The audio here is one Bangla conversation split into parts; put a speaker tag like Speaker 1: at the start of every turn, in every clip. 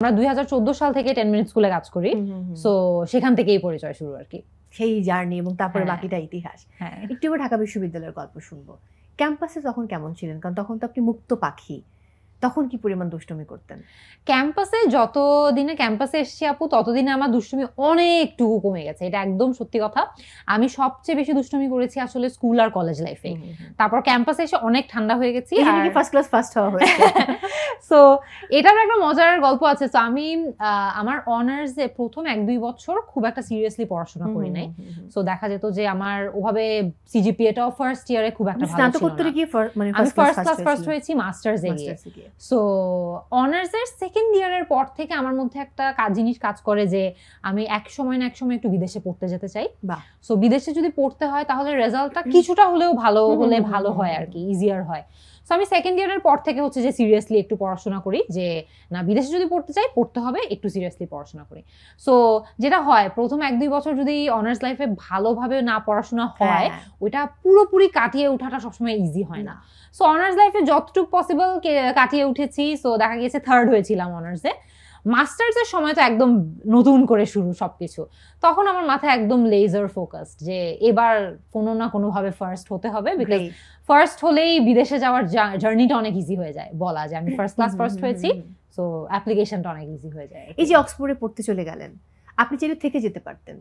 Speaker 1: আমরা 2014 সাল থেকে 10 মিনিট স্কুলে কাজ করি, সো সেখান থেকেই পরিচয় শুরু আর কি,
Speaker 2: সেই জার্নি এবং তারপরে বাকিটা ইতিহাস। একটু এবার ঢাকা বিশ্ববিদ্যালয়ের গল্প শুনবো। ক্যাম্পাসে তখন কেমন ছিলেন? কারণ তখন তো আপনি মুক্ত পাখি, তখন কি পরিমাণ দুষ্টুমি করতেন?
Speaker 1: ক্যাম্পাসে যত দিনে ক্যাম্পাসে এসেছি আপু, ততদিনে আমার দুষ্টুমি অনেকটুকু কমে গেছে, এটা একদম সত্যি কথা। আমি সবচেয়ে বেশি দুষ্টুমি করেছি আসলে স্কুল আর কলেজ লাইফে। তারপর ক্যাম্পাসে এসে অনেক ঠান্ডা হয়ে গেছি,
Speaker 2: ফার্স্ট ক্লাস ফার্স্ট হওয়া হয়েছে।
Speaker 1: সো এটার একটা মজার গল্প আছে। তো আমি আমার অনার্সে প্রথম 1-2 বছর খুব একটা সিরিয়াসলি পড়াশোনা করি নাই। সো দেখা যেত যে আমার ওভাবে সিজিপিএটাও ফার্স্ট ইয়ারে খুব একটা ভালো ছিল না।
Speaker 2: স্নাতকোত্তরে কি মানে
Speaker 1: আমি ফার্স্ট ক্লাস ফার্স্ট হয়েছি মাস্টার্সে গিয়ে। সো অনার্সের সেকেন্ড ইয়ারের পর থেকে আমার মধ্যে একটা জিনিস কাজ করে যে আমি এক সময় একটু বিদেশে পড়তে যেতে চাই। সো বিদেশে যদি পড়তে হয় তাহলে রেজাল্টটা কিছুটা হলেও ভালো হলে ভালো হয় আর কি, ইজিয়ার হয়। সো আমি সেকেন্ড ইয়ারের পর থেকে হচ্ছে যে সিরিয়াসলি একটু পড়াশোনা করি, যে না বিদেশে যদি পড়তে চাই পড়তে হবে, একটু সিরিয়াসলি পড়াশোনা করি। সো যেটা হয়, প্রথম 1-2 বছর যদি অনার্স লাইফে ভালোভাবে না পড়াশোনা হয়, ওইটা পুরোপুরি কাটিয়ে ওঠাটা সবসময় ইজি হয় না। সো অনার্স লাইফে যতটুকু পসিবল কাটিয়ে উঠেছি। সো দেখা গেছে থার্ড হয়েছিলাম অনার্সে। মাস্টার্সের সময় তো একদম নতুন করে শুরু সবকিছু, তখন আমার মাথায় একদম লেজার ফোকাস যে এবার কোনো না কোনো ভাবে ফার্স্ট হতে হবে, বিকজ ফার্স্ট হলেই বিদেশে যাওয়ার জার্নিটা অনেক ইজি হয়ে যায়, বলা যে আমি ফার্স্ট ক্লাস ফার্স্ট হয়েছি, সো অ্যাপ্লিকেশনটা অনেক ইজি হয়ে যায়।
Speaker 2: এই যে অক্সফোর্ডে পড়তে চলে গেলেন, আপনি চাইলে থেকে যেতে পারতেন,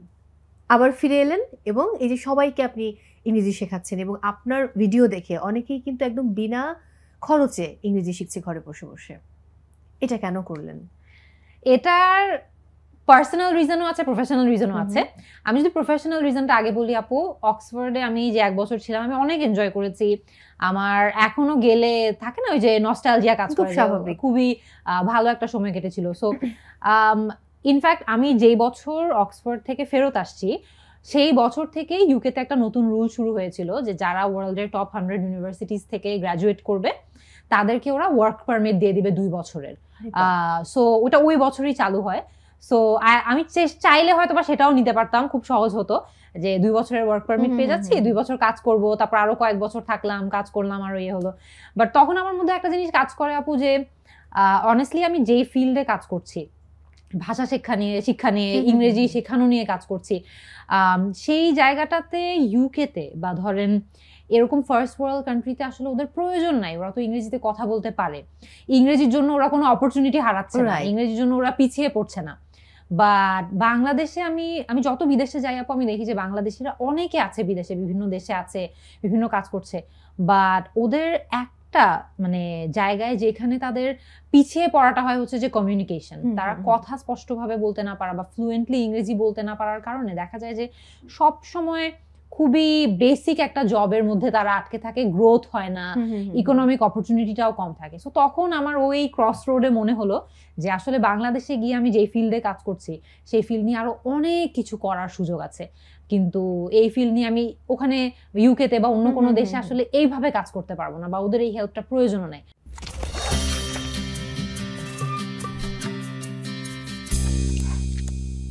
Speaker 2: আবার ফিরে এলেন এবং এই যে সবাইকে আপনি ইংরেজি শেখাচ্ছেন এবং আপনার ভিডিও দেখে অনেকেই কিন্তু একদম বিনা খরচে ইংরেজি শিখছে ঘরে বসে বসে। এটা কেন করলেন?
Speaker 1: এটার পার্সোনাল রিজনও আছে, প্রফেশনাল রিজনও আছে। আমি যদি প্রফেশনাল রিজনটা আগে বলি আপু, অক্সফোর্ডে আমি যে 1 বছর ছিলাম আমি অনেক এনজয় করেছি। আমার এখনো গেলে থাকে না ওই যে নস্টালজিয়া কাজ করে, খুবই ভালো একটা সময় কেটেছিল। সো ইনফ্যাক্ট আমি যেই বছর অক্সফোর্ড থেকে ফেরত আসছি সেই বছর থেকেই ইউকেতে একটা নতুন রুল শুরু হয়েছিল যে যারা ওয়ার্ল্ডের টপ 100 ইউনিভার্সিটিস থেকে গ্র্যাজুয়েট করবে তাদেরকে ওরা ওয়ার্ক পারমিট দিয়ে দিবে 2 বছরের। সো ওটা ওই বছরই চালু হয়। সো আমি চাইলে হয়তো বা সেটাও নিতে পারতাম, খুব সহজ হতো যে 2 বছরের ওয়ার্ক পারমিট পেয়ে যাচ্ছি, 2 বছর কাজ করব, তারপর আরো কয়েক বছর থাকলাম, কাজ করলাম, আর ইয়ে হলো। বাট তখন আমার মধ্যে একটা জিনিস কাজ করে আপু যে অনেস্টলি আমি যেই ফিল্ডে কাজ করছি, ভাষা শিক্ষা নিয়ে ইংরেজি শেখানো নিয়ে কাজ করছি, সেই জায়গাটাতে ইউকেতে বা ধরেন এরকম ফার্স্ট ওয়ার্ল্ড কান্ট্রিতে আসলে ওদের প্রয়োজন নাই, ওরা তো ইংরেজিতে কথা বলতে পারে, ইংরেজির জন্য ওরা কোনো অপরচুনিটি হারাচ্ছে না, ইংরেজির জন্য ওরা পিছিয়ে পড়ছে না। বাট বাংলাদেশে আমি যত বিদেশে যাই আপু, আমি দেখি যে বাংলাদেশিরা অনেকে আছে বিদেশে, বিভিন্ন দেশে আছে, বিভিন্ন কাজ করছে, বাট ওদের একটা মানে জায়গায় যেখানে তাদের পিছিয়ে পড়াটা হয় হচ্ছে যে কমিউনিকেশন। তারা কথা স্পষ্টভাবে বলতে না পারা বা ফ্লুয়েন্টলি ইংরেজি বলতে না পারার কারণে দেখা যায় যে সব সময় খুবই বেসিক একটা জবের মধ্যে তারা আটকে থাকে, গ্রোথ হয় না, ইকোনমিক অপরচুনিটিটাও কম থাকে। সো তখন আমার ওই ক্রস রোডে মনে হলো যে আসলে বাংলাদেশে গিয়ে আমি যেই ফিল্ডে কাজ করছি সেই ফিল্ড নিয়ে আরো অনেক কিছু করার সুযোগ আছে, কিন্তু এই ফিল্ড নিয়ে আমি ওখানে ইউকেতে বা অন্য কোনো দেশে আসলে এইভাবে কাজ করতে পারবো না, বা ওদের এই হেল্পটা প্রয়োজনও নেই।